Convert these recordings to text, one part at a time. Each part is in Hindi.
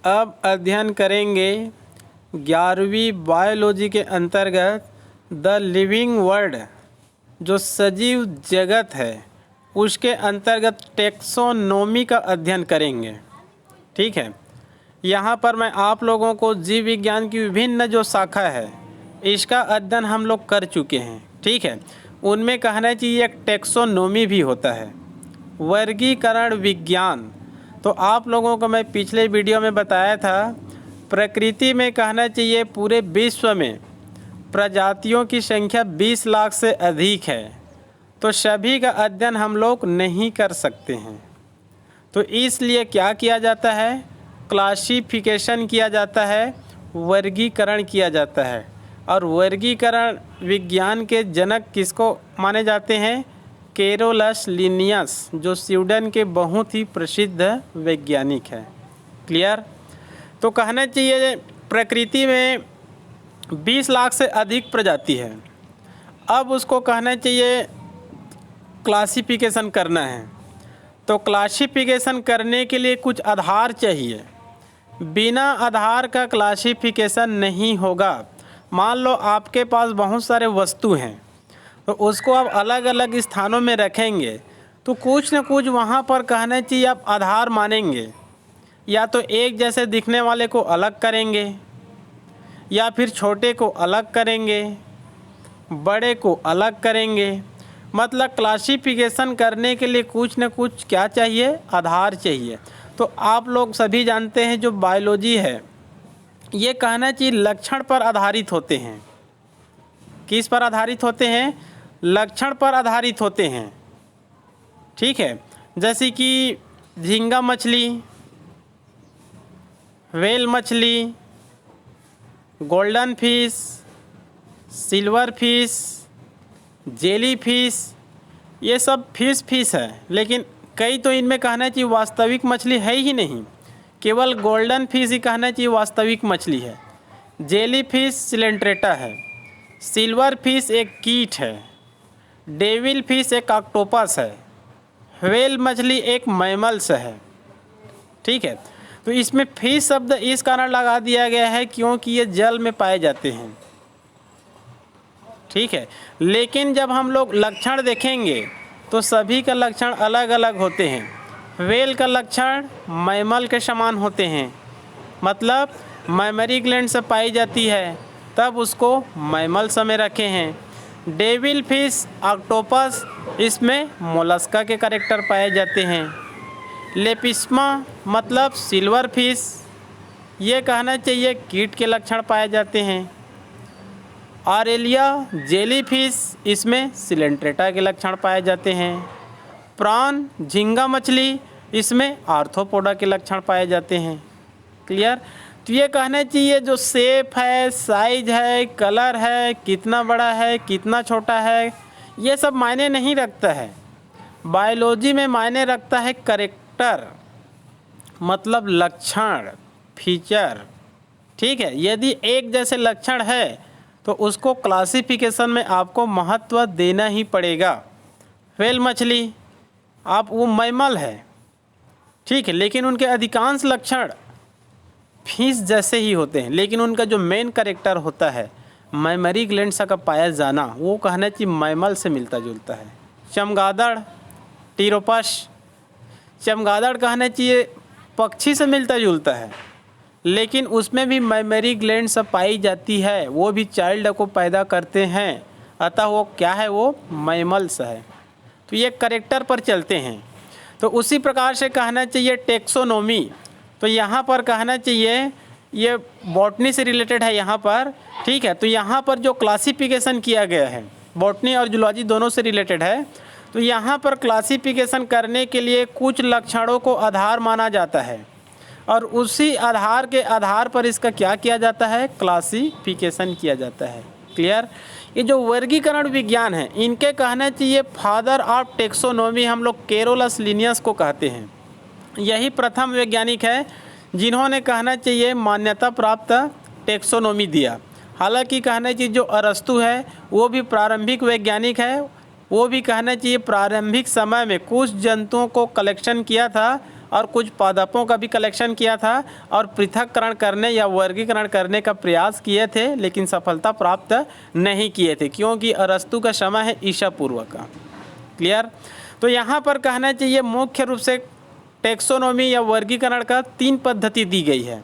अब अध्ययन करेंगे 11वीं बायोलॉजी के अंतर्गत द लिविंग वर्ल्ड, जो सजीव जगत है उसके अंतर्गत टेक्सोनोमी का अध्ययन करेंगे। ठीक है, यहाँ पर मैं आप लोगों को जीव विज्ञान की विभिन्न जो शाखा है इसका अध्ययन हम लोग कर चुके हैं। ठीक है, उनमें कहना चाहिए एक टेक्सोनोमी भी होता है, वर्गीकरण विज्ञान। तो आप लोगों को मैं पिछले वीडियो में बताया था, प्रकृति में कहना चाहिए पूरे विश्व में प्रजातियों की संख्या 20 लाख से अधिक है, तो सभी का अध्ययन हम लोग नहीं कर सकते हैं। तो इसलिए क्या किया जाता है, क्लासिफिकेशन किया जाता है, वर्गीकरण किया जाता है। और वर्गीकरण विज्ञान के जनक किसको माने जाते हैं, कैरोलस लिनियस, जो स्वीडन के बहुत ही प्रसिद्ध वैज्ञानिक है। क्लियर। तो कहना चाहिए प्रकृति में 20 लाख से अधिक प्रजाति है। अब उसको कहना चाहिए क्लासिफिकेशन करना है, तो क्लासिफिकेशन करने के लिए कुछ आधार चाहिए। बिना आधार का क्लासिफिकेशन नहीं होगा। मान लो आपके पास बहुत सारे वस्तु हैं, तो उसको आप अलग अलग स्थानों में रखेंगे तो कुछ न कुछ वहाँ पर कहना चाहिए आप आधार मानेंगे। या तो एक जैसे दिखने वाले को अलग करेंगे, या फिर छोटे को अलग करेंगे, बड़े को अलग करेंगे। मतलब क्लासिफिकेशन करने के लिए कुछ न कुछ क्या चाहिए, आधार चाहिए। तो आप लोग सभी जानते हैं जो बायोलॉजी है ये कहना चाहिए लक्षण पर आधारित होते हैं। किस पर आधारित होते हैं, लक्षण पर आधारित होते हैं। ठीक है, जैसे कि झींगा मछली, व्हेल मछली, golden fish, silver fish, jelly fish, ये सब फिश है, लेकिन कई तो इनमें कहना चाहिए वास्तविक मछली है ही नहीं। केवल गोल्डन फिश ही कहना चाहिए वास्तविक मछली है। जेली फिश सिलेंट्रेटा है, सिल्वर फिश एक कीट है, डेविल फिश एक ऑक्टोपस है, व्हेल मछली एक मैमल्स है। ठीक है, तो इसमें फिश शब्द इस कारण लगा दिया गया है क्योंकि ये जल में पाए जाते हैं। ठीक है, लेकिन जब हम लोग लक्षण देखेंगे तो सभी का लक्षण अलग अलग होते हैं। व्हेल का लक्षण मैमल के समान होते हैं, मतलब मैमरी ग्लैंड से पाई जाती है, तब उसको मैमल्स में रखे हैं। डेविल फिश, ऑक्टोपस, इसमें मोलस्का के कैरेक्टर पाए जाते हैं। लेपिस्मा मतलब सिल्वर फिश, ये कहना चाहिए कीट के लक्षण पाए जाते हैं। ऑरेलिया जेली फिश, इसमें सिलेंट्रेटा के लक्षण पाए जाते हैं। प्रॉन झींगा मछली, इसमें आर्थ्रोपोडा के लक्षण पाए जाते हैं। क्लियर। तो ये कहना चाहिए जो शेप है, साइज है, कलर है, कितना बड़ा है, कितना छोटा है, ये सब मायने नहीं रखता है। बायोलॉजी में मायने रखता है कैरेक्टर, मतलब लक्षण, फीचर। ठीक है, यदि एक जैसे लक्षण है तो उसको क्लासिफिकेशन में आपको महत्व देना ही पड़ेगा। व्हेल मछली, आप वो मैमल है, ठीक है, लेकिन उनके अधिकांश लक्षण फिश जैसे ही होते हैं, लेकिन उनका जो मेन कैरेक्टर होता है मैमरी ग्लैंड का पाया जाना, वो कहना चाहिए मैमल से मिलता जुलता है। चमगादड़, टीरोपस, चमगादड़ कहना चाहिए पक्षी से मिलता जुलता है, लेकिन उसमें भी मैमरी ग्लैंड सब पाई जाती है, वो भी चाइल्ड को पैदा करते हैं, अतः वो क्या है, वो मैमल्स है। तो ये कैरेक्टर पर चलते हैं। तो उसी प्रकार से कहना चाहिए टेक्सोनोमी, तो यहाँ पर कहना चाहिए ये बॉटनी से रिलेटेड है यहाँ पर। ठीक है, तो यहाँ पर जो क्लासिफिकेशन किया गया है बॉटनी और जूलॉजी दोनों से रिलेटेड है। तो यहाँ पर क्लासिफिकेशन करने के लिए कुछ लक्षणों को आधार माना जाता है और उसी आधार के आधार पर इसका क्या किया जाता है, क्लासिफिकेशन किया जाता है। क्लियर। ये जो वर्गीकरण विज्ञान है इनके कहना चाहिए फादर ऑफ टेक्सोनोमी हम लोग कैरोलस लिनियस को कहते हैं। यही प्रथम वैज्ञानिक है जिन्होंने कहना चाहिए मान्यता प्राप्त टेक्सोनोमी दिया। हालांकि कहना चाहिए जो अरस्तु है वो भी प्रारंभिक वैज्ञानिक है, वो भी कहना चाहिए प्रारंभिक समय में कुछ जंतुओं को कलेक्शन किया था और कुछ पादपों का भी कलेक्शन किया था और पृथक्करण करने या वर्गीकरण करने का प्रयास किए थे, लेकिन सफलता प्राप्त नहीं किए थे, क्योंकि अरस्तु का समय है ईसा पूर्व का। क्लियर। तो यहाँ पर कहना चाहिए मुख्य रूप से टेक्सोनोमी या वर्गीकरण का 3 पद्धति दी गई है।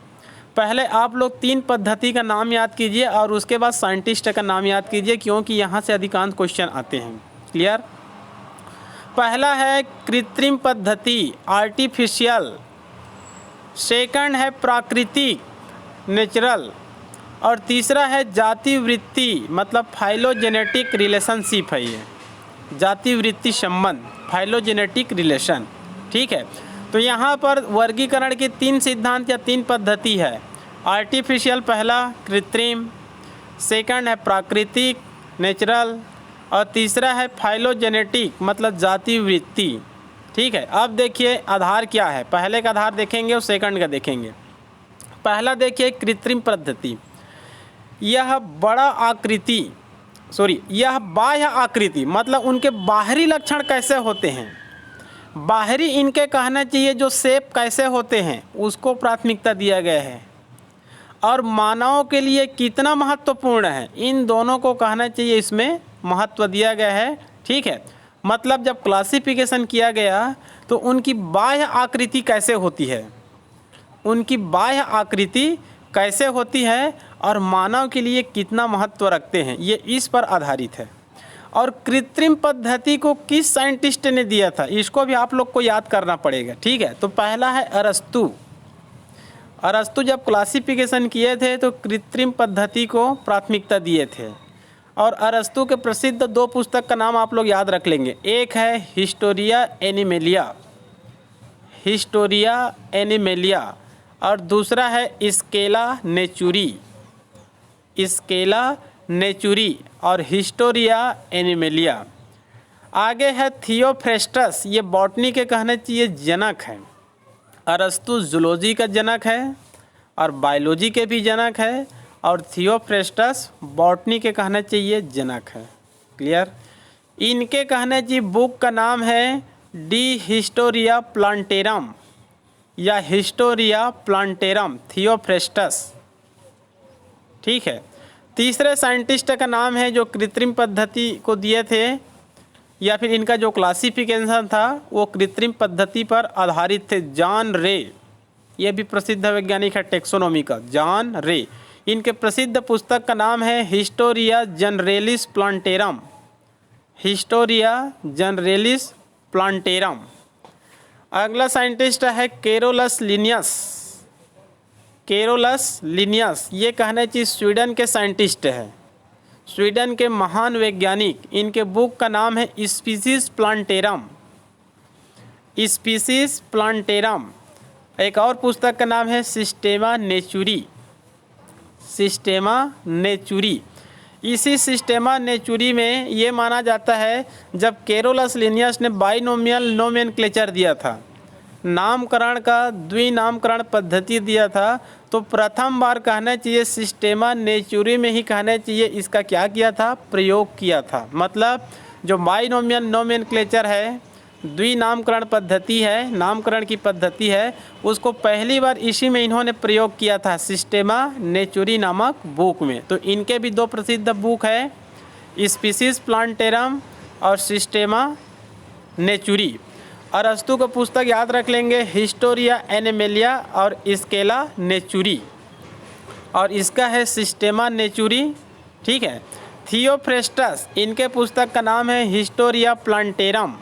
पहले आप लोग 3 पद्धति का नाम याद कीजिए और उसके बाद साइंटिस्ट का नाम याद कीजिए, क्योंकि यहाँ से अधिकांश क्वेश्चन आते हैं। क्लियर। पहला है कृत्रिम पद्धति, आर्टिफिशियल। सेकंड है प्राकृतिक, नेचुरल। और तीसरा है जाति वृत्ति, मतलब फाइलोजेनेटिक रिलेशनशिप है ये, जाति वृत्ति संबंध, फाइलोजेनेटिक रिलेशन। ठीक है। तो यहाँ पर वर्गीकरण के 3 सिद्धांत या 3 पद्धति है। आर्टिफिशियल पहला, कृत्रिम, सेकंड है प्राकृतिक, नेचुरल, और तीसरा है फाइलोजेनेटिक, मतलब जाति वृत्ति। ठीक है। अब देखिए आधार क्या है, पहले का आधार देखेंगे और सेकंड का देखेंगे। पहला देखिए कृत्रिम पद्धति। यह बाह्य आकृति, मतलब उनके बाहरी लक्षण कैसे होते हैं, बाहरी इनके कहना चाहिए जो शेप कैसे होते हैं उसको प्राथमिकता दिया गया है, और मानव के लिए कितना महत्वपूर्ण है इन दोनों को कहना चाहिए इसमें महत्व दिया गया है। ठीक है। मतलब जब क्लासिफिकेशन किया गया तो उनकी बाह्य आकृति कैसे होती है, उनकी बाह्य आकृति कैसे होती है और मानव के लिए कितना महत्व रखते हैं, ये इस पर आधारित है। और कृत्रिम पद्धति को किस साइंटिस्ट ने दिया था, इसको भी आप लोग को याद करना पड़ेगा। ठीक है। तो पहला है अरस्तु। अरस्तु जब क्लासिफिकेशन किए थे तो कृत्रिम पद्धति को प्राथमिकता दिए थे। और अरस्तु के प्रसिद्ध 2 पुस्तक का नाम आप लोग याद रख लेंगे। एक है हिस्टोरिया एनिमेलिया, और दूसरा है स्केला नेचुरी और हिस्टोरिया एनिमेलिया। आगे है थियोफ्रेस्टस, ये बॉटनी के कहना चाहिए जनक हैं। अरस्तु जूलॉजी का जनक है और बायोलॉजी के भी जनक है, और थियोफ्रेस्टस बॉटनी के कहना चाहिए जनक है। क्लियर। इनके कहना चाहिए बुक का नाम है डी हिस्टोरिया प्लांटेरम या हिस्टोरिया प्लांटेरम थियोफ्रेस्टस। ठीक है। तीसरे साइंटिस्ट का नाम है जो कृत्रिम पद्धति को दिए थे, या फिर इनका जो क्लासिफिकेशन था वो कृत्रिम पद्धति पर आधारित थे, जॉन रे। ये भी प्रसिद्ध वैज्ञानिक है टेक्सोनोमी का, जॉन रे। इनके प्रसिद्ध पुस्तक का नाम है हिस्टोरिया जनरेलिस प्लांटेरम। अगला साइंटिस्ट है केरोलस लिनियस। ये कहना चाहिए स्वीडन के साइंटिस्ट है, स्वीडन के महान वैज्ञानिक। इनके बुक का नाम है स्पीसीज प्लांटेरम। एक और पुस्तक का नाम है सिस्टेमा नेचुरी। इसी सिस्टेमा नेचुरी में ये माना जाता है जब केरोलस लिनियस ने बाइनोमियल नोमेनक्लेचर दिया था, नामकरण का द्विनामकरण पद्धति दिया था, तो प्रथम बार कहना चाहिए सिस्टेमा नेचुरी में ही कहना चाहिए इसका क्या किया था, प्रयोग किया था। मतलब जो बाइनोमियल नोमेनक्लेचर है, द्विनामकरण पद्धति है, नामकरण की पद्धति है, उसको पहली बार इसी में इन्होंने प्रयोग किया था, सिस्टेमा नेचुरी नामक बुक में। तो इनके भी 2 प्रसिद्ध बुक है, स्पीसीज प्लांटेरम और सिस्टेमा नेचुरी। अरस्तु का पुस्तक याद रख लेंगे हिस्टोरिया एनिमेलिया और स्केला नेचुरी, और इसका है सिस्टेमा नेचुरी। ठीक है। थियोफ्रेस्टस, इनके पुस्तक का नाम है हिस्टोरिया प्लांटेरम,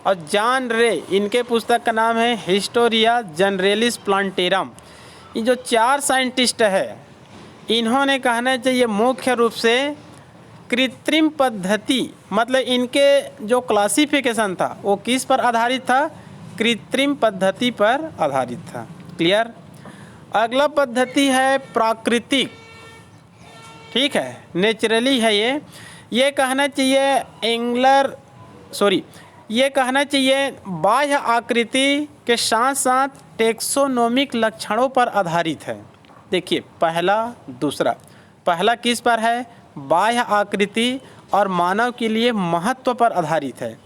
और जॉन रे, इनके पुस्तक का नाम है हिस्टोरिया जनरेलिस प्लांटेरम। ये जो 4 साइंटिस्ट है, इन्होंने कहना चाहिए मुख्य रूप से कृत्रिम पद्धति, मतलब इनके जो क्लासिफिकेशन था वो किस पर आधारित था, कृत्रिम पद्धति पर आधारित था। क्लियर। अगला पद्धति है प्राकृतिक। ठीक है, नेचुरली है ये कहना चाहिए ये कहना चाहिए बाह्य आकृति के साथ साथ टेक्सोनोमिक लक्षणों पर आधारित है। देखिए पहला दूसरा, पहला किस पर है, बाह्य आकृति और मानव के लिए महत्व पर आधारित है।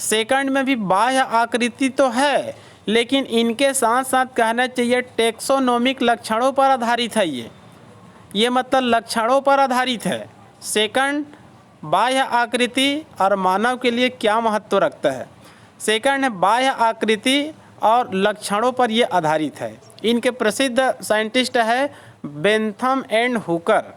सेकंड में भी बाह्य आकृति तो है, लेकिन इनके साथ साथ कहना चाहिए टेक्सोनोमिक लक्षणों पर आधारित है। ये मतलब लक्षणों पर आधारित है। सेकंड, बाह्य आकृति और मानव के लिए क्या महत्व रखता है। सेकंड है बाह्य आकृति और लक्षणों पर ये आधारित है। इनके प्रसिद्ध साइंटिस्ट है Bentham and Hooker.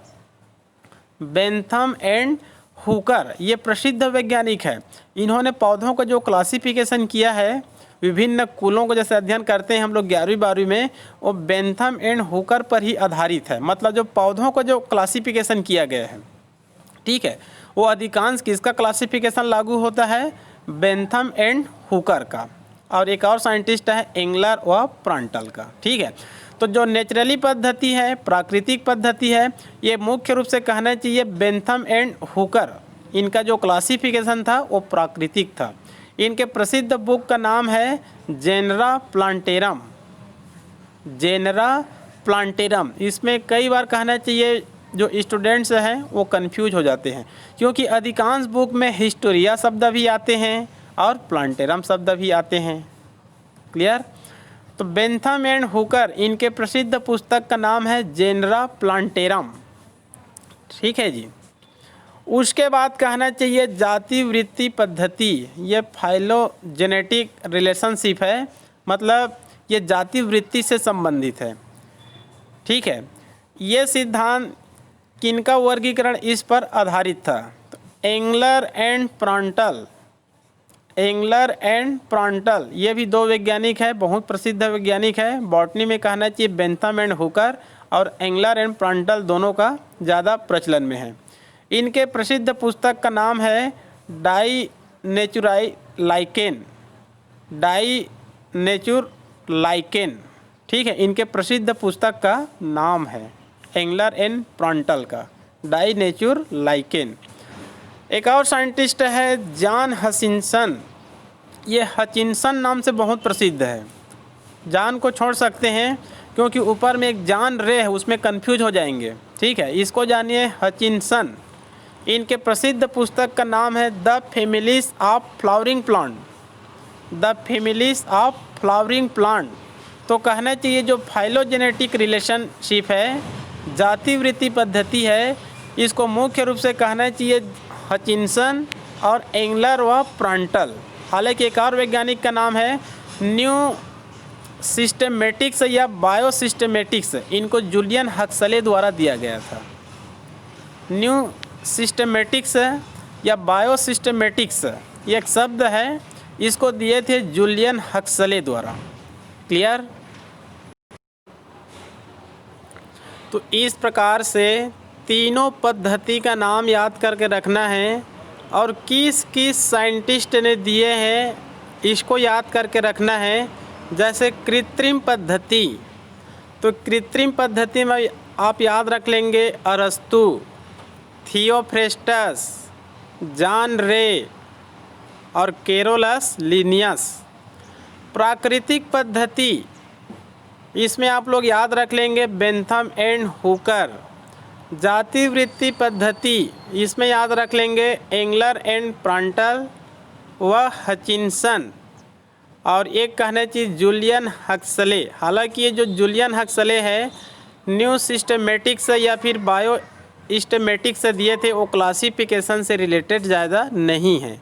Bentham and Hooker ये प्रसिद्ध वैज्ञानिक है। इन्होंने पौधों का जो क्लासिफिकेशन किया है, विभिन्न कुलों को जैसे अध्ययन करते हैं हम लोग 11वीं 12वीं में, वो बेंथम एंड हुकर पर ही आधारित है। मतलब जो पौधों का जो क्लासिफिकेशन किया गया है, ठीक है, वो अधिकांश किसका क्लासिफिकेशन लागू होता है, बेंथम एंड हुकर का। और एक और साइंटिस्ट है एंगलर व प्रांटल का। ठीक है, तो जो नेचुरली पद्धति है, प्राकृतिक पद्धति है, ये मुख्य रूप से कहना चाहिए बेंथम एंड हुकर, इनका जो क्लासिफिकेशन था वो प्राकृतिक था। इनके प्रसिद्ध बुक का नाम है जेनरा प्लांटेरम। जेनरा प्लांटेरम, इसमें कई बार कहना चाहिए जो स्टूडेंट्स हैं वो कंफ्यूज हो जाते हैं, क्योंकि अधिकांश बुक में हिस्टोरिया शब्द भी आते हैं और प्लांटेरम शब्द भी आते हैं। क्लियर। तो बेंथम एंड हुकर, इनके प्रसिद्ध पुस्तक का नाम है जेनरा प्लांटेरम। ठीक है जी। उसके बाद कहना चाहिए जाति वृत्ति पद्धति, ये फाइलोजेनेटिक रिलेशनशिप है, मतलब ये जाति वृत्ति से संबंधित है। ठीक है, ये सिद्धांत किनका वर्गीकरण इस पर आधारित था, तो Engler and Prantl. Engler and Prantl ये भी दो वैज्ञानिक है, बहुत प्रसिद्ध वैज्ञानिक है। बॉटनी में कहना चाहिए बेंथम एंड हुकर, और एंगलर एंड प्रांटल दोनों का ज़्यादा प्रचलन में है। इनके प्रसिद्ध पुस्तक का नाम है डाई नेचुराई लाइकेन। डाई नेचुर लाइकेन, ठीक है, इनके प्रसिद्ध पुस्तक का नाम है एंगलर एंड प्रांटल का डाई नेचुर लाइकेन। एक और साइंटिस्ट है जॉन हचिंसन। ये हचिंसन नाम से बहुत प्रसिद्ध है। जॉन को छोड़ सकते हैं क्योंकि ऊपर में एक जॉन रे है, उसमें कंफ्यूज हो जाएंगे। ठीक है, इसको जानिए हचिंसन। इनके प्रसिद्ध पुस्तक का नाम है the families of flowering plant. The families of flowering plant. तो कहना चाहिए जो फाइलोजेनेटिक रिलेशनशिप है, जाति वृत्ति पद्धति है, इसको मुख्य रूप से कहना चाहिए हचिंसन और एंगलर व प्रांटल। हालांकि एक और वैज्ञानिक का नाम है न्यू सिस्टेमेटिक्स या बायोसिस्टेमेटिक्स, इनको जूलियन हक्सले द्वारा दिया गया था। न्यू सिस्टेमेटिक्स या बायोसिस्टेमेटिक्स ये एक शब्द है, इसको दिए थे जूलियन हक्सले द्वारा। क्लियर। तो इस प्रकार से तीनों पद्धति का नाम याद करके रखना है, और किस किस साइंटिस्ट ने दिए हैं इसको याद करके रखना है। जैसे कृत्रिम पद्धति, तो कृत्रिम पद्धति में आप याद रख लेंगे अरस्तु, थियोफ्रेस्टस, जॉन रे और कैरोलस लिनियस। प्राकृतिक पद्धति, इसमें आप लोग याद रख लेंगे बेंथम एंड हुकर। जाति वृत्ति पद्धति, इसमें याद रख लेंगे एंगलर एंड प्रांटल व हचिंसन, और एक कहना चाहिए जूलियन हक्सले। हालांकि ये जो जूलियन हक्सले है न्यू सिस्टेमेटिक्स या फिर बायो सिस्टेमेटिक्स दिए थे, वो क्लासिफिकेशन से रिलेटेड ज़्यादा नहीं है।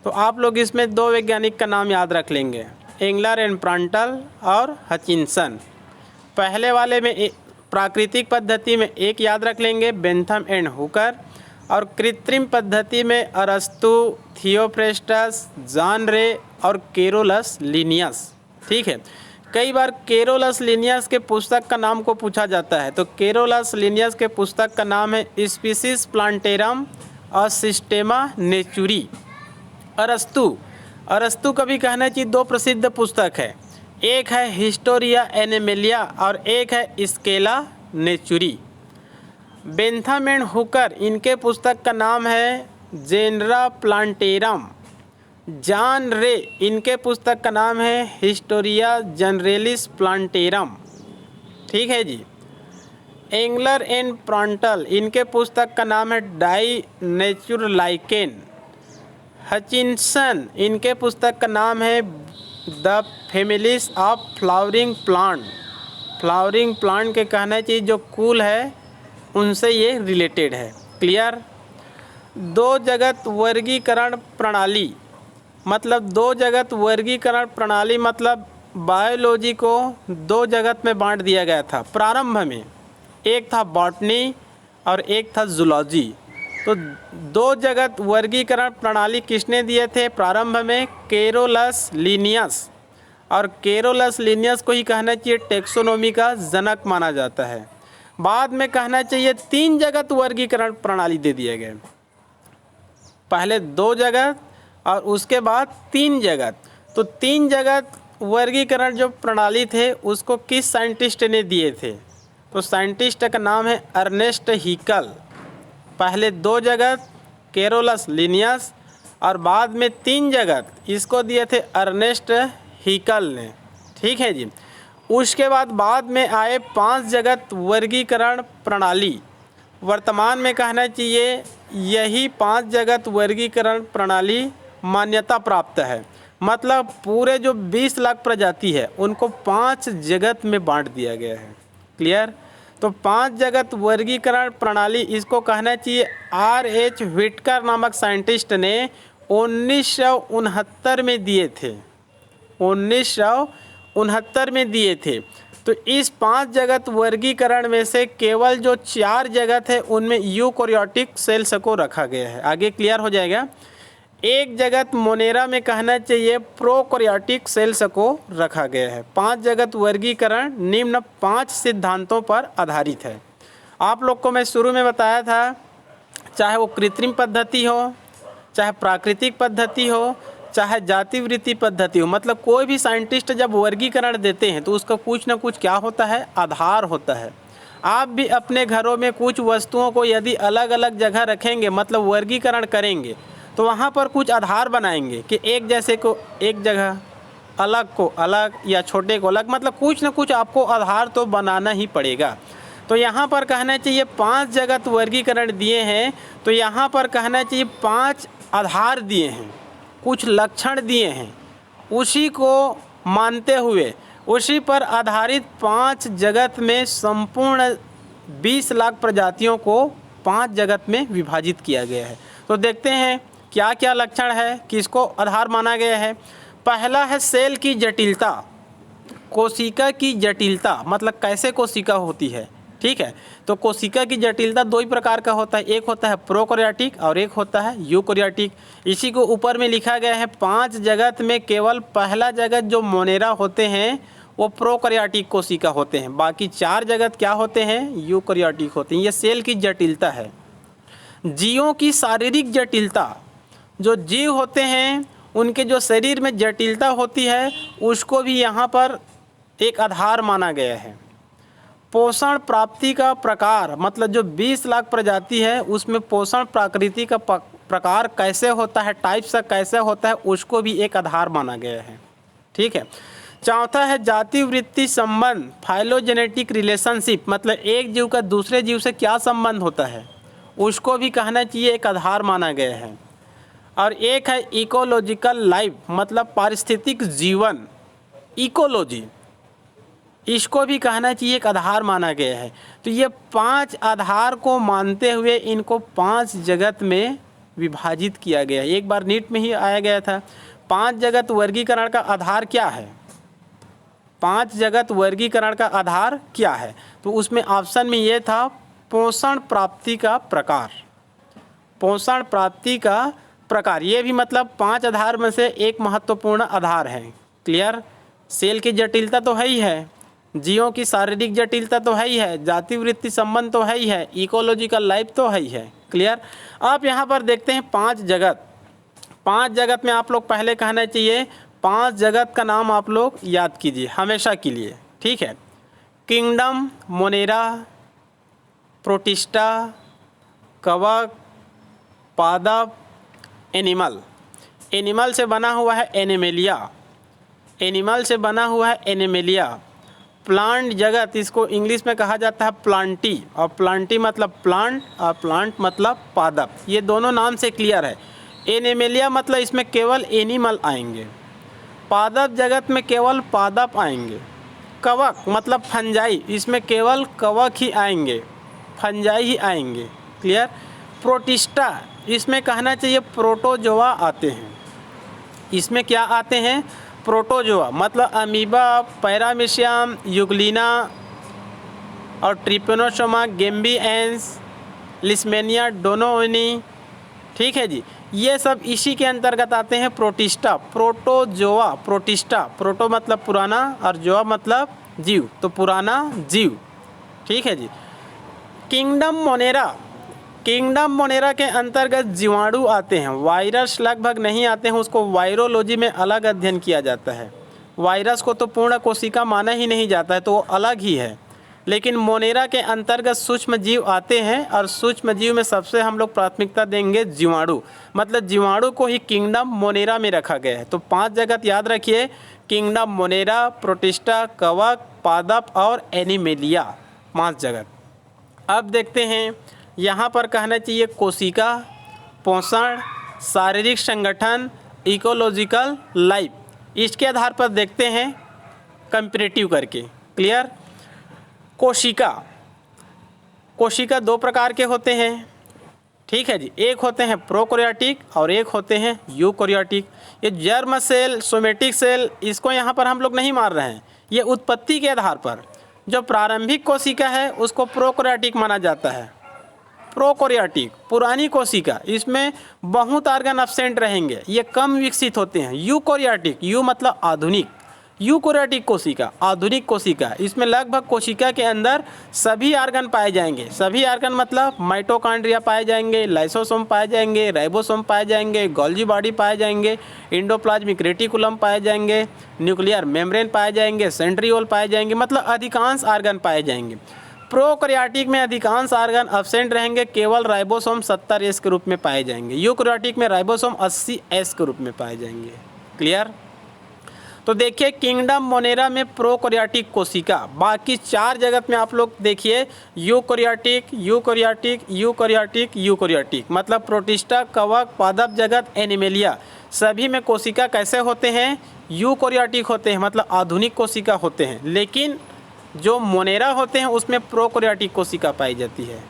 तो आप लोग इसमें दो वैज्ञानिक का नाम याद रख लेंगे, एंगलर एंड प्रांटल और हचिंसन। पहले वाले में प्राकृतिक पद्धति में एक याद रख लेंगे बेंथम एंड हुकर, और कृत्रिम पद्धति में अरस्तु, थियोफ्रेस्टस, जॉन रे और कैरोलस लिनियस। ठीक है, कई बार कैरोलस लिनियस के पुस्तक का नाम को पूछा जाता है, तो कैरोलस लिनियस के पुस्तक का नाम है स्पीसीज प्लांटेरम और सिस्टेमा नेचुरी। अरस्तु का भी कहना चाहिए दो प्रसिद्ध पुस्तक है, एक है हिस्टोरिया एनिमेलिया और एक है स्केला नेचुरी। बेंथम एंड हुकर, इनके पुस्तक का नाम है जेनरा प्लांटेरम। जॉन रे, इनके पुस्तक का नाम है हिस्टोरिया जनरेलिस प्लांटेरम। ठीक है जी। एंगलर एंड प्रांटल, इनके पुस्तक का नाम है डाई नेचुर लाइकेन। हचिंसन, इनके पुस्तक का नाम है the families of flowering plant. Flowering plant के कहना चाहिए जो कुल है उनसे ये रिलेटेड है। क्लियर। दो जगत वर्गीकरण प्रणाली, मतलब दो जगत वर्गीकरण प्रणाली मतलब बायोलॉजी को दो जगत में बांट दिया गया था प्रारंभ में। एक था बॉटनी और एक था जूलॉजी। तो दो जगत वर्गीकरण प्रणाली किसने दिए थे प्रारंभ में? Carolus Linnaeus. और कैरोलस लिनियस को ही कहना चाहिए टेक्सोनोमी का जनक माना जाता है। बाद में कहना चाहिए तीन जगत वर्गीकरण प्रणाली दे दिए गए, पहले दो जगत और उसके बाद तीन जगत। तो तीन जगत वर्गीकरण जो प्रणाली थे उसको किस साइंटिस्ट ने दिए थे? तो साइंटिस्ट का नाम है अर्नेस्ट हैकेल। पहले दो जगत कैरोलस लिनियस और बाद में तीन जगत इसको दिए थे अर्नेस्ट हैकेल ने। ठीक है जी। उसके बाद में आए पांच जगत वर्गीकरण प्रणाली। वर्तमान में कहना चाहिए यही पांच जगत वर्गीकरण प्रणाली मान्यता प्राप्त है। मतलब पूरे जो 20 लाख प्रजाति है उनको पांच जगत में बांट दिया गया है। क्लियर। तो पांच जगत वर्गीकरण प्रणाली इसको कहना चाहिए R.H. व्हिटकर नामक साइंटिस्ट ने 1969 में दिए थे। 1969 में दिए थे। तो इस पांच जगत वर्गीकरण में से केवल जो चार जगत है उनमें यूकैरियोटिक सेल्स को रखा गया है। आगे क्लियर हो जाएगा। एक जगत मोनेरा में कहना चाहिए प्रोकैरियोटिक सेल्स को रखा गया है। पांच जगत वर्गीकरण निम्न पांच सिद्धांतों पर आधारित है। आप लोग को मैं शुरू में बताया था, चाहे वो कृत्रिम पद्धति हो, चाहे प्राकृतिक पद्धति हो, चाहे जातिवृत्ति पद्धति हो, मतलब कोई भी साइंटिस्ट जब वर्गीकरण देते हैं तो उसका कुछ ना कुछ क्या होता है? आधार होता है। आप भी अपने घरों में कुछ वस्तुओं को यदि अलग अलग जगह रखेंगे, मतलब वर्गीकरण करेंगे, तो वहाँ पर कुछ आधार बनाएंगे कि एक जैसे को एक जगह, अलग को अलग या छोटे को अलग, मतलब कुछ ना कुछ आपको आधार तो बनाना ही पड़ेगा। तो यहाँ पर कहना चाहिए पांच जगत वर्गीकरण दिए हैं, तो यहाँ पर कहना चाहिए पांच आधार दिए हैं, कुछ लक्षण दिए हैं, उसी को मानते हुए उसी पर आधारित पांच जगत में संपूर्ण 20 लाख प्रजातियों को पांच जगत में विभाजित किया गया है। तो देखते हैं क्या क्या लक्षण है, किसको आधार माना गया है। पहला है सेल की जटिलता, कोशिका की जटिलता, मतलब कैसे कोशिका होती है। ठीक है। तो कोशिका की जटिलता दो ही प्रकार का होता है, एक होता है प्रोकैरियोटिक और एक होता है यूकैरियोटिक। इसी को ऊपर में लिखा गया है। पांच जगत में केवल पहला जगत जो मोनेरा होते हैं वो प्रोकैरियोटिक कोशिका होते हैं, बाकी चार जगत क्या होते हैं? यूकैरियोटिक होते हैं। ये सेल की जटिलता है। जीवों की शारीरिक जटिलता, जो जीव होते हैं उनके जो शरीर में जटिलता होती है उसको भी यहाँ पर एक आधार माना गया है। पोषण प्राप्ति का प्रकार, मतलब जो 20 लाख प्रजाति है उसमें पोषण प्रकृति का प्रकार कैसे होता है, टाइप्स कैसे होता है, उसको भी एक आधार माना गया है। ठीक है। चौथा है जातिवृत्ति संबंध, फाइलोजेनेटिक रिलेशनशिप, मतलब एक जीव का दूसरे जीव से क्या संबंध होता है उसको भी कहना चाहिए एक आधार माना गया है। और एक है इकोलॉजिकल लाइफ, मतलब पारिस्थितिक जीवन, इकोलॉजी, इसको भी कहना चाहिए एक आधार माना गया है। तो ये पांच आधार को मानते हुए इनको पांच जगत में विभाजित किया गया है। एक बार नीट में ही आया गया था, पांच जगत वर्गीकरण का आधार क्या है? पांच जगत वर्गीकरण का आधार क्या है? तो उसमें ऑप्शन में ये था पोषण प्राप्ति का प्रकार। पोषण प्राप्ति का प्रकार, ये भी मतलब पांच आधार में से एक महत्वपूर्ण आधार है। क्लियर। सेल की जटिलता तो है ही है, जीवों की शारीरिक जटिलता तो है ही है, जातिवृत्ति संबंध तो है ही है, इकोलॉजिकल लाइफ तो है ही है। क्लियर। आप यहाँ पर देखते हैं पांच जगत। पांच जगत में आप लोग पहले कहना चाहिए पांच जगत का नाम आप लोग याद कीजिए हमेशा के लिए। ठीक है। किंगडम, मोनेरा, प्रोटिस्टा, कवक, पादप, एनिमल। एनिमल से बना हुआ है एनिमेलिया, एनिमल से बना हुआ है एनिमेलिया। प्लांट जगत, इसको इंग्लिश में कहा जाता है प्लांटी, और प्लांटी मतलब प्लांट और प्लांट मतलब पादप। ये दोनों नाम से क्लियर है। एनिमेलिया मतलब इसमें केवल एनिमल आएंगे, पादप जगत में केवल पादप आएंगे। कवक मतलब फंजाई, इसमें केवल कवक ही आएंगे, फंजाई ही आएंगे। क्लियर। प्रोटिस्टा, इसमें कहना चाहिए प्रोटोजोआ आते हैं। इसमें क्या आते हैं? प्रोटोजोआ, मतलब अमीबा, पैरामीशियम, यूग्लिना और ट्रिपेनोसोमा गेम्बिएंस, लिस्मेनिया डोनोइनी। ठीक है जी, ये सब इसी के अंतर्गत आते हैं प्रोटिस्टा, प्रोटोजोआ, प्रोटिस्टा। प्रोटो मतलब पुराना और जोआ मतलब जीव, तो पुराना जीव। ठीक है जी। किंगडम मोनेरा, किंगडम मोनेरा के अंतर्गत जीवाणु आते हैं, वायरस लगभग नहीं आते हैं, उसको वायरोलॉजी में अलग अध्ययन किया जाता है। वायरस को तो पूर्ण कोशिका माना ही नहीं जाता है, तो वो अलग ही है। लेकिन मोनेरा के अंतर्गत सूक्ष्म जीव आते हैं और सूक्ष्म जीव में सबसे हम लोग प्राथमिकता देंगे जीवाणु, मतलब जीवाणु को ही किंगडम मोनेरा में रखा गया है। तो 5 जगत याद रखिए, किंगडम मोनेरा, प्रोटिस्टा, कवक, पादप और एनिमेलिया, 5 जगत। अब देखते हैं, यहाँ पर कहना चाहिए कोशिका, पोषण, शारीरिक संगठन, इकोलॉजिकल लाइफ। इसके आधार पर देखते हैं कंपैरेटिव करके। क्लियर। कोशिका, कोशिका 2 प्रकार के होते हैं। ठीक है जी, एक होते हैं प्रोकैरियोटिक और एक होते हैं यूकैरियोटिक। ये जर्म सेल, सोमेटिक सेल, इसको यहाँ पर हम लोग नहीं मार रहे हैं। ये उत्पत्ति के आधार पर जो प्रारंभिक कोशिका है उसको प्रोकैरियोटिक माना जाता है। प्रोकैरियोटिक पुरानी कोशिका, इसमें बहुत आर्गन अब्सेंट रहेंगे, ये कम विकसित होते हैं। यूकैरियोटिक, यू मतलब आधुनिक, यूकैरियोटिक कोशिका, आधुनिक कोशिका, इसमें लगभग कोशिका के अंदर सभी आर्गन पाए जाएंगे। सभी आर्गन मतलब माइटोकॉन्ड्रिया पाए जाएंगे, लाइसोसोम पाए जाएंगे, राइबोसोम पाए जाएंगे, गोल्जी बॉडी पाए जाएंगे, एंडोप्लाज्मिक रेटिकुलम पाए जाएंगे, न्यूक्लियर मेम्ब्रेन पाए जाएंगे, सेंट्रियोल पाए जाएंगे, मतलब अधिकांश आर्गन पाए जाएंगे। प्रोकैरियोटिक में अधिकांश आर्गन अब्सेंट रहेंगे, केवल राइबोसोम 70S के रूप में पाए जाएंगे। यूकैरियोटिक में राइबोसोम 80S के रूप में पाए जाएंगे। क्लियर। तो देखिए किंगडम मोनेरा में प्रोकैरियोटिक कोशिका, बाकी 4 जगत में आप लोग देखिए यूकैरियोटिक, यूकैरियोटिक, यूकैरियोटिक, यूकैरियोटिक, मतलब प्रोटिस्टा, कवक, पादप जगत, एनिमेलिया, सभी में कोशिका कैसे होते हैं? यूकैरियोटिक होते हैं, मतलब आधुनिक कोशिका होते हैं। लेकिन जो मोनेरा होते हैं उसमें प्रोकैरियोटिक कोशिका पाई जाती है।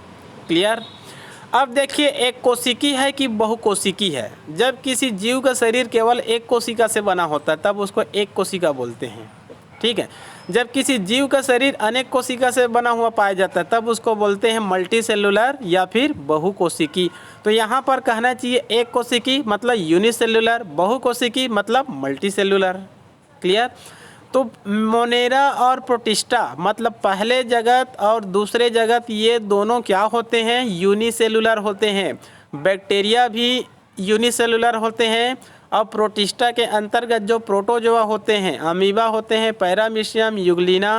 क्लियर। अब देखिए एक कोशिकी है कि बहुकोशिकी है। जब किसी जीव का शरीर केवल एक कोशिका से बना होता है तब उसको एक कोशिका बोलते हैं। ठीक है। जब किसी जीव का शरीर अनेक कोशिका से बना हुआ पाया जाता है तब उसको बोलते हैं मल्टीसेलुलर या फिर बहुकोशिकी। तो यहाँ पर कहना चाहिए एक कोशिकी मतलब यूनिसेलुलर, बहुकोशिकी मतलब मल्टीसेलुलर। क्लियर। तो मोनेरा और प्रोटिस्टा मतलब पहले जगत और दूसरे जगत, ये दोनों क्या होते हैं? यूनिसेलुलर होते हैं। बैक्टीरिया भी यूनिसेलुलर होते हैं और प्रोटिस्टा के अंतर्गत जो प्रोटोजोआ होते हैं, अमीबा होते हैं, पैरामीशियम, यूग्लिना,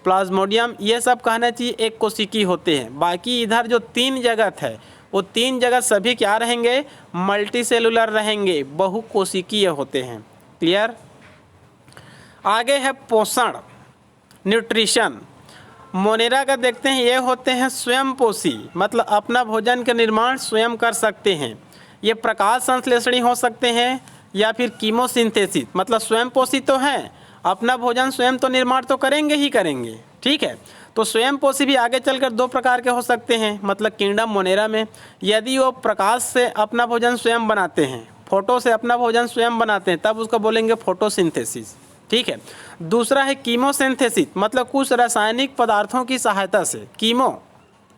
प्लाज्मोडियम, ये सब कहना चाहिए एक कोशिकी होते हैं। बाकी इधर जो 3 जगत है वो 3 जगत सभी क्या रहेंगे? मल्टीसेलुलर रहेंगे, बहुकोशिकीय होते हैं। क्लियर। आगे है पोषण, न्यूट्रिशन। मोनेरा का देखते हैं, ये होते हैं स्वयंपोषी, मतलब अपना भोजन का निर्माण स्वयं कर सकते हैं। ये प्रकाश संश्लेषणी हो सकते हैं या फिर कीमोसिंथेसिस, मतलब स्वयंपोषी तो हैं, अपना भोजन स्वयं तो निर्माण तो करेंगे ही करेंगे। ठीक है। तो स्वयंपोषी भी आगे चलकर 2 प्रकार के हो सकते हैं, मतलब किंगडम मोनेरा में यदि वो प्रकाश से अपना भोजन स्वयं बनाते हैं, फोटो से अपना भोजन स्वयं बनाते हैं, तब उसको बोलेंगे फोटोसिंथेसिस। ठीक है। दूसरा है कीमोसिंथेसिस, मतलब कुछ रासायनिक पदार्थों की सहायता से, कीमो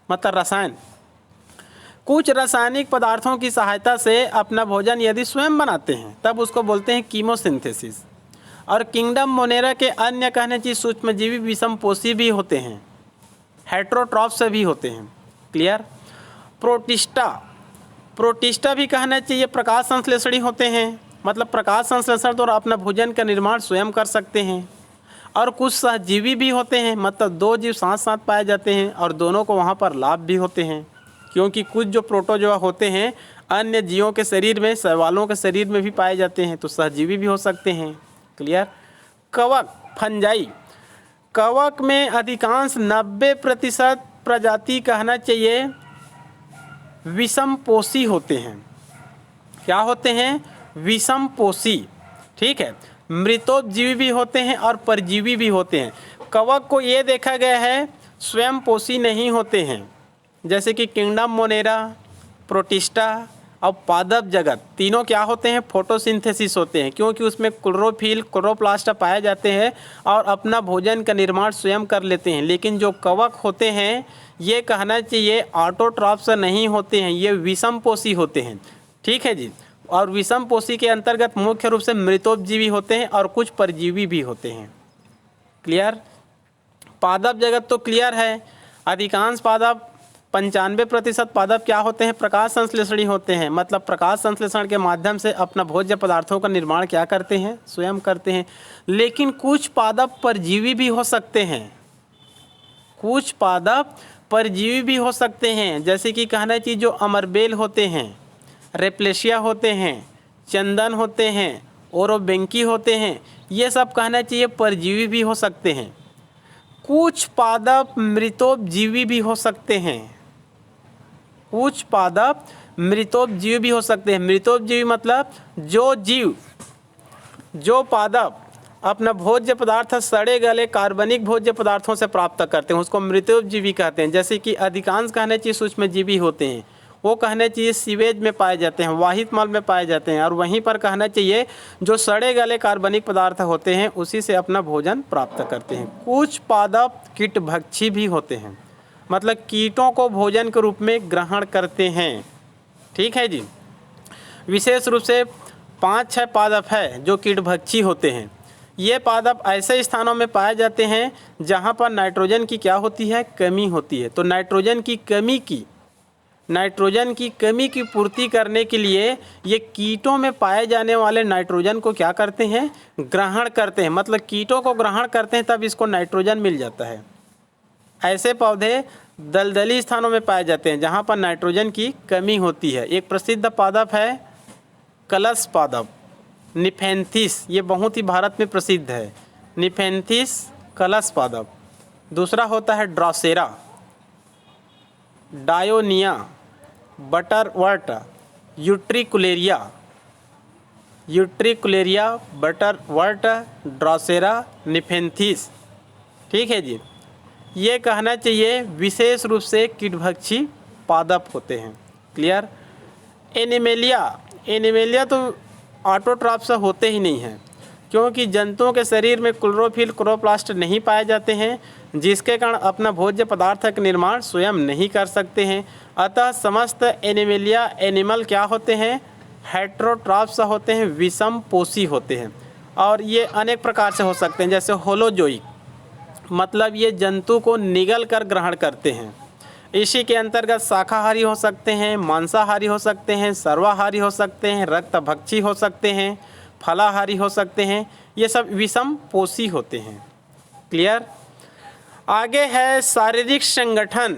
मतलब रसायन, कुछ रासायनिक पदार्थों की सहायता से अपना भोजन यदि स्वयं बनाते हैं तब उसको बोलते हैं कीमोसिंथेसिस। और किंगडम मोनेरा के अन्य कहने चाहिए सूक्ष्मजीवी विषमपोषी भी होते हैं, हेटेरोट्रॉफ्स भी होते हैं। क्लियर। प्रोटिस्टा, प्रोटिस्टा भी कहना चाहिए प्रकाश संश्लेषणी होते हैं, मतलब प्रकाश संश्लेषण तो अपना भोजन का निर्माण स्वयं कर सकते हैं। और कुछ सहजीवी भी होते हैं, मतलब 2 जीव साथ साथ पाए जाते हैं और दोनों को वहाँ पर लाभ भी होते हैं, क्योंकि कुछ जो प्रोटोजोआ होते हैं अन्य जीवों के शरीर में, शैवालों के शरीर में भी पाए जाते हैं, तो सहजीवी भी हो सकते हैं। क्लियर। कवक, फंजाई, कवक में अधिकांश 90% प्रजाति कहना चाहिए विषमपोषी होते हैं। क्या होते हैं? विषमपोषी। ठीक है। मृतोपजीवी भी होते हैं और परजीवी भी होते हैं। कवक को ये देखा गया है स्वयं पोषी नहीं होते हैं, जैसे कि किंगडम मोनेरा, प्रोटिस्टा और पादप जगत तीनों क्या होते हैं, फोटोसिंथेसिस होते हैं, क्योंकि उसमें क्लोरोफिल क्लोरोप्लास्ट पाए जाते हैं और अपना भोजन का निर्माण स्वयं कर लेते हैं। लेकिन जो कवक होते हैं ये कहना चाहिए ऑटोट्रॉफ्स नहीं होते हैं, ये विषमपोषी होते हैं। ठीक है जी। और विषमपोषी के अंतर्गत मुख्य रूप से मृतोपजीवी होते हैं और कुछ परजीवी भी होते हैं। क्लियर। पादप जगत तो क्लियर है। अधिकांश पादप 95% पादप क्या होते हैं, प्रकाश संश्लेषणी होते हैं। मतलब प्रकाश संश्लेषण के माध्यम से अपना भोज्य पदार्थों का निर्माण क्या करते हैं, स्वयं करते हैं। लेकिन कुछ पादप परजीवी भी हो सकते हैं, कुछ पादप परजीवी भी हो सकते हैं, जैसे कि कहना चाहिए जो अमरबेल होते हैं, रेप्लेशिया होते हैं, चंदन होते हैं, ओरोबेंकी होते हैं, ये सब कहना चाहिए परजीवी भी हो सकते हैं। कुछ पादप मृतोपजीवी भी हो सकते हैं, कुछ पादप मृतोपजीवी भी हो सकते हैं। मृतोपजीवी मतलब जो पादप अपना भोज्य पदार्थ सड़े गले कार्बनिक भोज्य पदार्थों से प्राप्त करते हैं उसको मृतोपजीवी कहते हैं। जैसे कि अधिकांश कहने चाहिए सूक्ष्मजीवी होते हैं, वो कहने चाहिए सीवेज में पाए जाते हैं, वाहित मल में पाए जाते हैं, और वहीं पर कहना चाहिए जो सड़े गले कार्बनिक पदार्थ होते हैं उसी से अपना भोजन प्राप्त करते हैं। कुछ पादप कीटभक्षी भी होते हैं, मतलब कीटों को भोजन के रूप में ग्रहण करते हैं। ठीक है जी। विशेष रूप से 5-6 पादप है जो कीटभक्षी होते हैं। ये पादप ऐसे स्थानों में पाए जाते हैं जहाँ पर नाइट्रोजन की क्या होती है, कमी होती है। तो नाइट्रोजन की कमी की पूर्ति करने के लिए ये कीटों में पाए जाने वाले नाइट्रोजन को क्या करते हैं, ग्रहण करते हैं। मतलब कीटों को ग्रहण करते हैं तब इसको नाइट्रोजन मिल जाता है। ऐसे पौधे दलदली स्थानों में पाए जाते हैं जहाँ पर नाइट्रोजन की कमी होती है। एक प्रसिद्ध पादप है कलश पादप, निफेंथिस, ये बहुत ही भारत में प्रसिद्ध है, निफेंथिस कलश पादप। दूसरा होता है Drosera, Dionaea, butterwort, Utricularia, butterwort, Drosera, Nepenthes. ठीक है जी। ये कहना चाहिए विशेष रूप से कीटभक्षी पादप होते हैं। क्लियर। एनिमेलिया तो ऑटोट्रॉफ्स होते ही नहीं हैं, क्योंकि जंतुओं के शरीर में क्लोरोफिल क्लोरोप्लास्ट नहीं पाए जाते हैं, जिसके कारण अपना भोज्य पदार्थ का निर्माण स्वयं नहीं कर सकते हैं। अतः समस्त एनिमेलिया एनिमल क्या होते हैं, हेट्रोट्रॉफ्स होते हैं, विषमपोषी होते हैं। और ये अनेक प्रकार से हो सकते हैं, जैसे होलोजोइक, मतलब ये जंतु को निगल कर ग्रहण करते हैं। इसी के अंतर्गत शाकाहारी हो सकते हैं, मांसाहारी हो सकते हैं, सर्वाहारी हो सकते हैं, रक्तभक्षी हो सकते हैं, फलाहारी हो सकते हैं। ये सब विषमपोषी होते हैं। क्लियर। आगे है शारीरिक संगठन।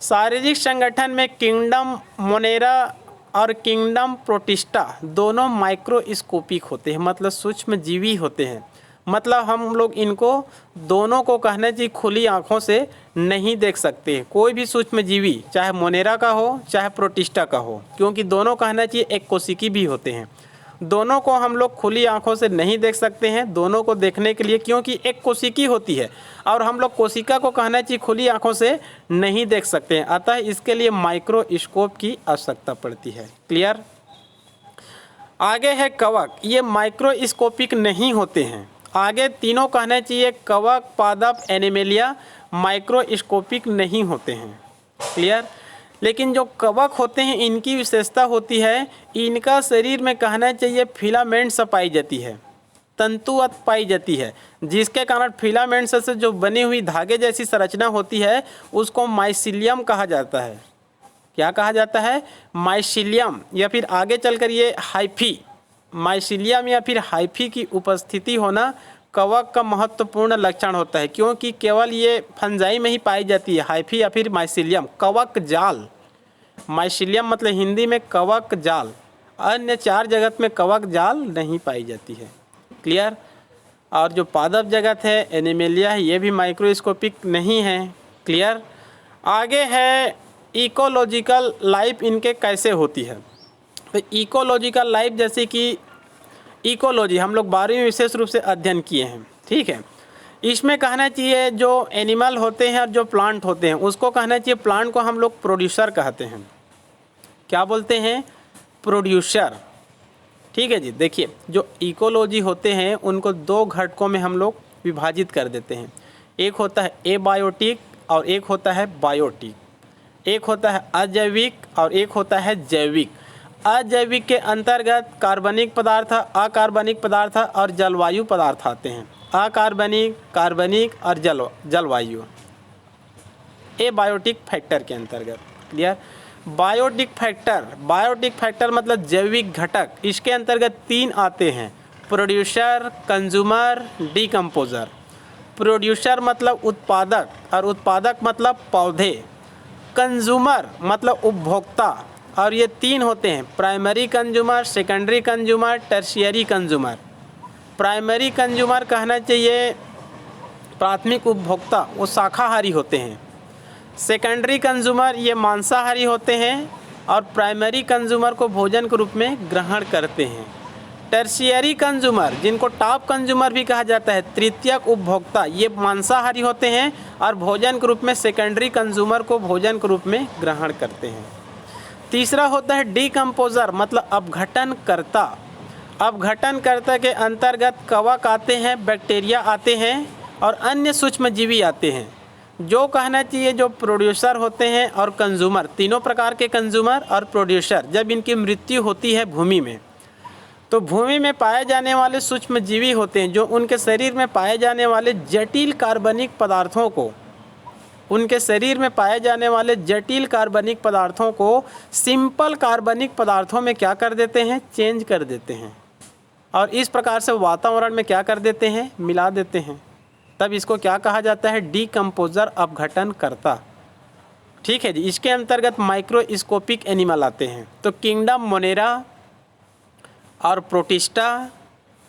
शारीरिक संगठन में किंगडम मोनेरा और किंगडम प्रोटिस्टा दोनों माइक्रोस्कोपिक होते हैं, मतलब सूक्ष्म जीवी होते हैं। मतलब हम लोग इनको दोनों को कहना चाहिए खुली आँखों से नहीं देख सकते। कोई भी सूक्ष्म जीवी चाहे मोनेरा का हो चाहे प्रोटिस्टा का हो, क्योंकि दोनों कहना चाहिए एक कोशिकी भी होते हैं। दोनों को हम लोग खुली आँखों से नहीं देख सकते हैं। दोनों को देखने के लिए, क्योंकि एक कोशिकी होती है और हम लोग कोशिका को कहना चाहिए खुली आँखों से नहीं देख सकते हैं, अतः इसके लिए माइक्रोस्कोप की आवश्यकता पड़ती है। क्लियर। आगे है कवक, ये माइक्रोस्कोपिक नहीं होते हैं। आगे तीनों कहना चाहिए कवक, पादप, एनिमेलिया माइक्रोस्कोपिक नहीं होते हैं। क्लियर। लेकिन जो कवक होते हैं इनकी विशेषता होती है, इनका शरीर में कहना चाहिए फिलामेंट्स पाई जाती है, तंतुअत पाई जाती है, जिसके कारण फिलामेंट्स से जो बनी हुई धागे जैसी संरचना होती है उसको माइसिलियम कहा जाता है। क्या कहा जाता है, माइसिलियम, या फिर आगे चलकर ये हाइफी, माइसिलियम या फिर हाइफी की उपस्थिति होना कवक का महत्वपूर्ण लक्षण होता है, क्योंकि केवल ये फंजाई में ही पाई जाती है, हाइफी या फिर माइसिलियम। कवक जाल, माइसिलियम मतलब हिंदी में कवक जाल, अन्य 4 जगत में कवक जाल नहीं पाई जाती है। क्लियर। और जो पादप जगत है एनिमेलिया है, ये भी माइक्रोस्कोपिक नहीं है। क्लियर। आगे है इकोलॉजिकल लाइफ इनके कैसे होती है। तो इकोलॉजिकल लाइफ जैसे कि इकोलॉजी हम लोग 12वीं में विशेष रूप से अध्ययन किए हैं, ठीक है। इसमें कहना चाहिए जो एनिमल होते हैं और जो प्लांट होते हैं उसको कहना चाहिए, प्लांट को हम लोग प्रोड्यूसर कहते हैं। क्या बोलते हैं? प्रोड्यूसर, ठीक है जी। देखिए जो इकोलॉजी होते हैं उनको 2 घटकों में हम लोग विभाजित कर देते हैं। एक होता है एबायोटिक और एक होता है बायोटिक। एक होता है अजैविक और एक होता है जैविक। अजैविक के अंतर्गत कार्बनिक पदार्थ, अकार्बनिक पदार्थ और जलवायु पदार्थ आते हैं। अकार्बनिक, कार्बनिक और जलवायु एबायोटिक फैक्टर के अंतर्गत। क्लियर? बायोटिक फैक्टर मतलब जैविक घटक, इसके अंतर्गत 3 आते हैं, प्रोड्यूसर, कंज्यूमर, डिकम्पोजर। प्रोड्यूसर मतलब उत्पादक और उत्पादक मतलब पौधे। कंज्यूमर मतलब उपभोक्ता, और ये 3 होते हैं, primary consumer, secondary consumer, tertiary consumer. Primary consumer कहना चाहिए प्राथमिक उपभोक्ता, वो शाकाहारी होते हैं। सेकेंडरी कंज्यूमर ये मांसाहारी होते हैं और प्राइमरी कंज्यूमर को भोजन के रूप में ग्रहण करते हैं। टर्शियरी कंज्यूमर जिनको टॉप कंज्यूमर भी कहा जाता है, तृतीयक उपभोक्ता, ये मांसाहारी होते हैं और भोजन के रूप में सेकेंडरी कंज्यूमर को भोजन के रूप में ग्रहण करते हैं। तीसरा होता है डिकम्पोजर मतलब अपघटनकर्ता। अपघटनकर्ता के अंतर्गत कवक आते हैं, बैक्टीरिया आते हैं और अन्य सूक्ष्मजीवी आते हैं। जो कहना चाहिए जो प्रोड्यूसर होते हैं और कंज्यूमर, तीनों प्रकार के कंज्यूमर और प्रोड्यूसर, जब इनकी मृत्यु होती है भूमि में, तो भूमि में पाए जाने वाले सूक्ष्मजीवी होते हैं जो उनके शरीर में पाए जाने वाले जटिल कार्बनिक पदार्थों को, उनके शरीर में पाए जाने वाले जटिल कार्बनिक पदार्थों को सिंपल कार्बनिक पदार्थों में क्या कर देते हैं? चेंज कर देते हैं, और इस प्रकार से वातावरण में क्या कर देते हैं? मिला देते हैं। तब इसको क्या कहा जाता है? डिकम्पोजर, अपघटनकर्ता। ठीक है जी। इसके अंतर्गत माइक्रोस्कोपिक एनिमल आते हैं, तो किंगडम मोनेरा और प्रोटिस्टा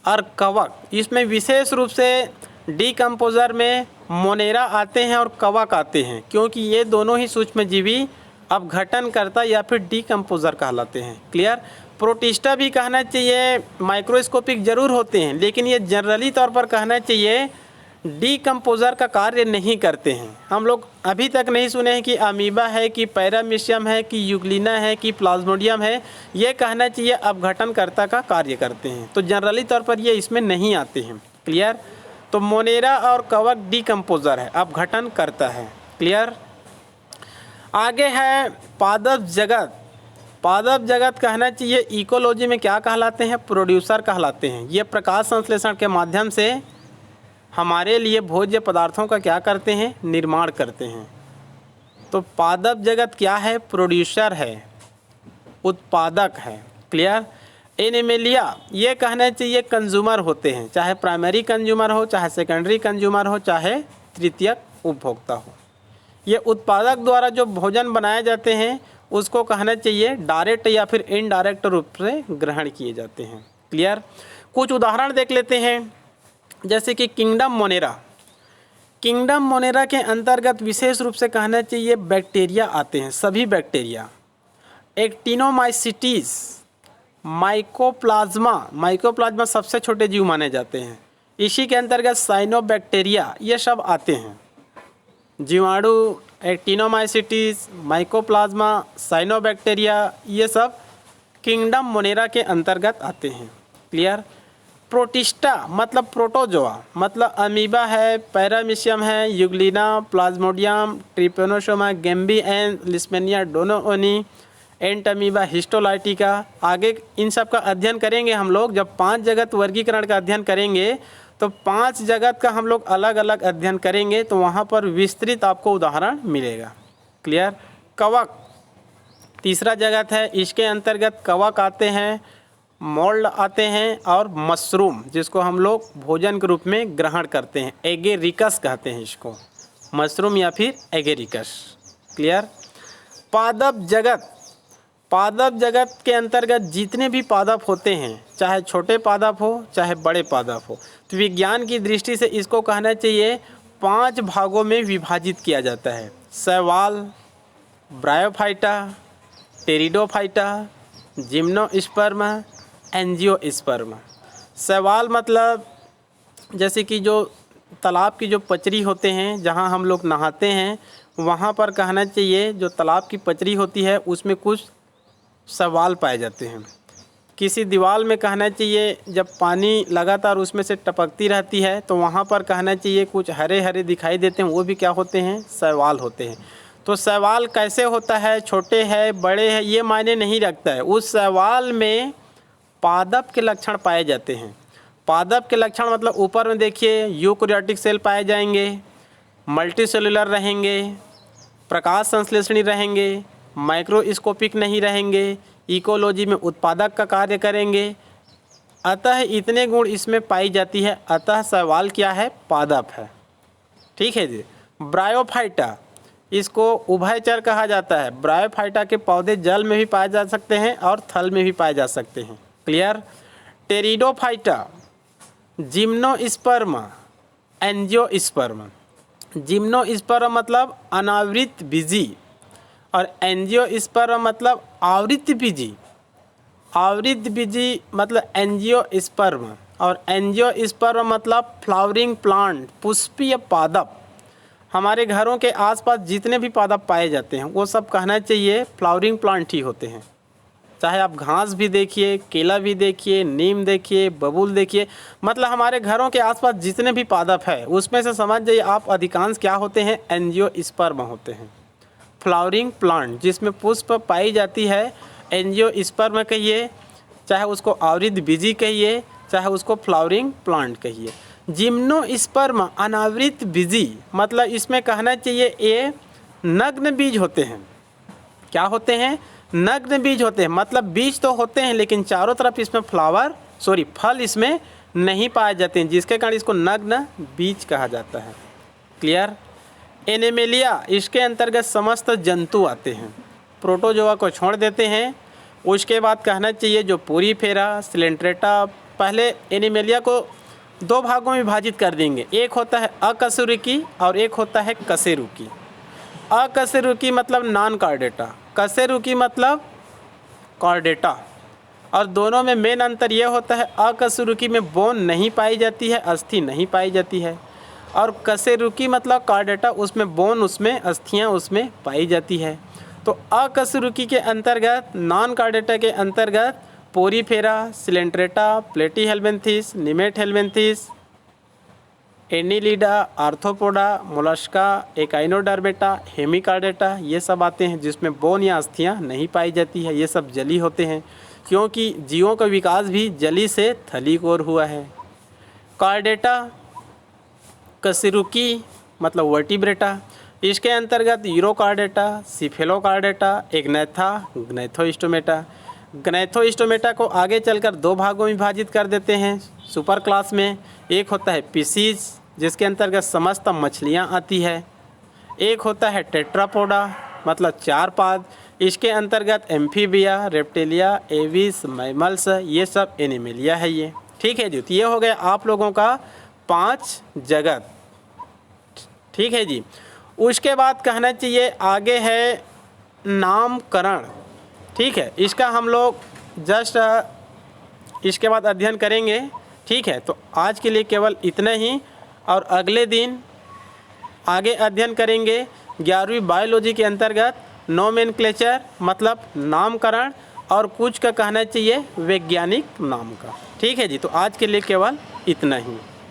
और कवक, इसमें विशेष रूप से डिकम्पोजर में मोनेरा आते हैं और कवक आते हैं, क्योंकि ये दोनों ही सूक्ष्मजीवी अपघटनकर्ता या फिर डिकम्पोजर कहलाते हैं। क्लियर? प्रोटिस्टा भी कहना चाहिए माइक्रोस्कोपिक जरूर होते हैं, लेकिन ये जनरली तौर पर कहना चाहिए डिकम्पोजर का कार्य नहीं करते हैं। हम लोग अभी तक नहीं सुने हैं कि अमीबा है, कि पैरामीशियम है, कि यूग्लिना है, कि प्लाज्मोडियम है। ये कहना चाहिए अपघटनकर्ता का कार्य करते हैं, तो जनरली तौर पर ये इसमें नहीं आते हैं। क्लियर? तो मोनेरा और कवक डिकम्पोजर है, अपघटन करता है। क्लियर? आगे है पादप जगत। पादप जगत कहना चाहिए इकोलॉजी में क्या कहलाते हैं? प्रोड्यूसर कहलाते हैं। ये प्रकाश संश्लेषण के माध्यम से हमारे लिए भोज्य पदार्थों का क्या करते हैं? निर्माण करते हैं। तो पादप जगत क्या है? प्रोड्यूसर है, उत्पादक है। क्लियर? एनिमेलिया ये कहना चाहिए कंज्यूमर होते हैं, चाहे प्राइमरी कंज्यूमर हो, चाहे सेकेंडरी कंज्यूमर हो, चाहे तृतीयक उपभोक्ता हो। ये उत्पादक द्वारा जो भोजन बनाए जाते हैं उसको कहना चाहिए डायरेक्ट या फिर इनडायरेक्ट रूप से ग्रहण किए जाते हैं। क्लियर? कुछ उदाहरण देख लेते हैं, जैसे कि किंगडम मोनेरा। किंगडम मोनेरा के अंतर्गत विशेष रूप से कहना चाहिए बैक्टीरिया आते हैं, सभी बैक्टीरिया। एक्टिनोमाइसिटीज, माइकोप्लाज्मा सबसे छोटे जीव माने जाते हैं। इसी के अंतर्गत साइनोबैक्टीरिया ये सब आते हैं। जीवाणु, एक्टिनोमाइसिटीज, माइकोप्लाज्मा, साइनोबैक्टीरिया ये सब किंगडम मोनेरा के अंतर्गत आते हैं। क्लियर? प्रोटिस्टा मतलब प्रोटोजोआ, मतलब अमीबा है, पैरामीशियम है, Euglena, Plasmodium, Trypanosoma, gambiense and Leishmania donovani, Entamoeba, histolytica. आगे इन सब का अध्ययन करेंगे हम लोग। जब 5 जगत वर्गीकरण का अध्ययन करेंगे तो 5 जगत का हम लोग अलग अलग अध्ययन करेंगे, तो वहाँ पर विस्तृत आपको उदाहरण मिलेगा। क्लियर? कवक तीसरा जगत है, इसके अंतर्गत कवक आते हैं, मोल्ड आते हैं और मशरूम, जिसको हम लोग भोजन के रूप में ग्रहण करते हैं। एगेरिकस कहते हैं इसको, मशरूम या फिर एगेरिकस। क्लियर? पादप जगत के अंतर्गत जितने भी पादप होते हैं, चाहे छोटे पादप हो चाहे बड़े पादप हो, तो विज्ञान की दृष्टि से इसको कहना चाहिए 5 भागों में विभाजित किया जाता है। शैवाल, ब्रायोफाइटा, टेरिडोफाइटा, जिम्नोस्पर्म, एंजियोस्पर्म। शैवाल मतलब जैसे कि जो तालाब की जो पचरी होते हैं, जहाँ हम लोग नहाते हैं, वहाँ पर कहना चाहिए जो तालाब की पचरी होती है उसमें कुछ शैवाल पाए जाते हैं। किसी दीवार में कहना चाहिए जब पानी लगातार उसमें से टपकती रहती है तो वहाँ पर कहना चाहिए कुछ हरे हरे दिखाई देते हैं, वो भी क्या होते हैं? शैवाल होते हैं। तो शैवाल कैसे होता है, छोटे है बड़े हैं, ये मायने नहीं रखता है। उस शैवाल में पादप के लक्षण पाए जाते हैं। पादप के लक्षण मतलब ऊपर में देखिए यूकैरियोटिक सेल पाए जाएंगे, मल्टीसेलुलर रहेंगे, प्रकाश संश्लेषणी रहेंगे, माइक्रोस्कोपिक नहीं रहेंगे, इकोलॉजी में उत्पादक का कार्य करेंगे। अतः इतने गुण इसमें पाई जाती है, अतः शैवाल क्या है? पादप है। ठीक है जी। ब्रायोफाइटा, इसको उभयचर कहा जाता है। ब्रायोफाइटा के पौधे जल में भी पाए जा सकते हैं और थल में भी पाए जा सकते हैं। Clear? Pteridophyta, gymnosperm, angiosperm. Gymnosperm मतलब अनावृत बीजी और एंजियोस्पर्म मतलब आवृत बीजी। आवृत बीजी मतलब एंजियोस्पर्म और एंजियोस्पर्म मतलब फ्लावरिंग प्लांट, पुष्पीय पादप। हमारे घरों के आसपास जितने भी पादप पाए जाते हैं वो सब कहना चाहिए फ्लावरिंग प्लांट ही होते हैं। चाहे आप घास भी देखिए, केला भी देखिए, नीम देखिए, बबूल देखिए, मतलब हमारे घरों के आसपास जितने भी पादप है उसमें से समझ जाइए आप अधिकांश क्या होते हैं? एंजियोस्पर्म होते हैं। फ्लावरिंग प्लांट जिसमें पुष्प पाई जाती है, एंजियोस्पर्म कहिए, चाहे उसको आवृत बीजी कहिए, चाहे उसको फ्लावरिंग प्लांट कहिए। जिम्नोस्पर्म अनावृत बीजी मतलब इसमें कहना चाहिए ये नग्न बीज होते हैं। क्या होते हैं? नग्न बीज होते हैं। मतलब बीज तो होते हैं लेकिन चारों तरफ इसमें फल इसमें नहीं पाए जाते हैं, जिसके कारण इसको नग्न बीज कहा जाता है। क्लियर? एनिमेलिया, इसके अंतर्गत समस्त जंतु आते हैं। प्रोटोजोआ को छोड़ देते हैं। उसके बाद कहना चाहिए जो पोरीफेरा, सिलेंट्रेटा। पहले एनिमेलिया को दो भागों में विभाजित कर देंगे, एक होता है अकशेरुकी और एक होता है कशेरुकी। अकशेरुकी मतलब नॉन कार्डेटा, कशेरुकी मतलब कार्डेटा। और दोनों में मेन अंतर यह होता है अकशेरुकी में बोन नहीं पाई जाती है, अस्थि नहीं पाई जाती है, और कशेरुकी मतलब कार्डेटा, उसमें बोन, उसमें अस्थियां उसमें पाई जाती है। तो अकशेरुकी के अंतर्गत, नॉन कार्डेटा के अंतर्गत Porifera, Coelenterata, Platyhelminthes, Nemathelminthes, Annelida, Arthropoda, Mollusca, Echinodermata, Hemichordata, ये सब आते हैं जिसमें बोन या अस्थियां नहीं पाई जाती है। ये सब जली होते हैं क्योंकि जीवों का विकास भी जली से थली की ओर हुआ है। कार्डेटा, कशेरुकी मतलब वर्टिब्रेटा, इसके अंतर्गत यूरोकार्डेटा, सिफेलोकार्डेटा, एग्नेथा, ग्नैथोस्टोमेटा। ग्नैथोस्टोमेटा को आगे चलकर दो भागों में विभाजित कर देते हैं सुपर क्लास में। एक होता है पिसीज जिसके अंतर्गत समस्त मछलियाँ आती है। एक होता है टेट्रापोडा मतलब चार पाद, इसके अंतर्गत एम्फीबिया, रेप्टिलिया, एविस, मैमल्स, ये सब एनिमेलिया है ये। ठीक है जी। तो ये हो गया आप लोगों का 5 जगत। ठीक है जी। उसके बाद कहना चाहिए आगे है नामकरण। ठीक है, इसका हम लोग जस्ट इसके बाद अध्ययन करेंगे। ठीक है, तो आज के लिए केवल इतना ही, और अगले दिन आगे अध्ययन करेंगे 11वीं बायोलॉजी के अंतर्गत नोमेनक्लेचर मतलब नामकरण, और कुछ का कहना चाहिए वैज्ञानिक नाम का। ठीक है जी। तो आज के लिए केवल इतना ही।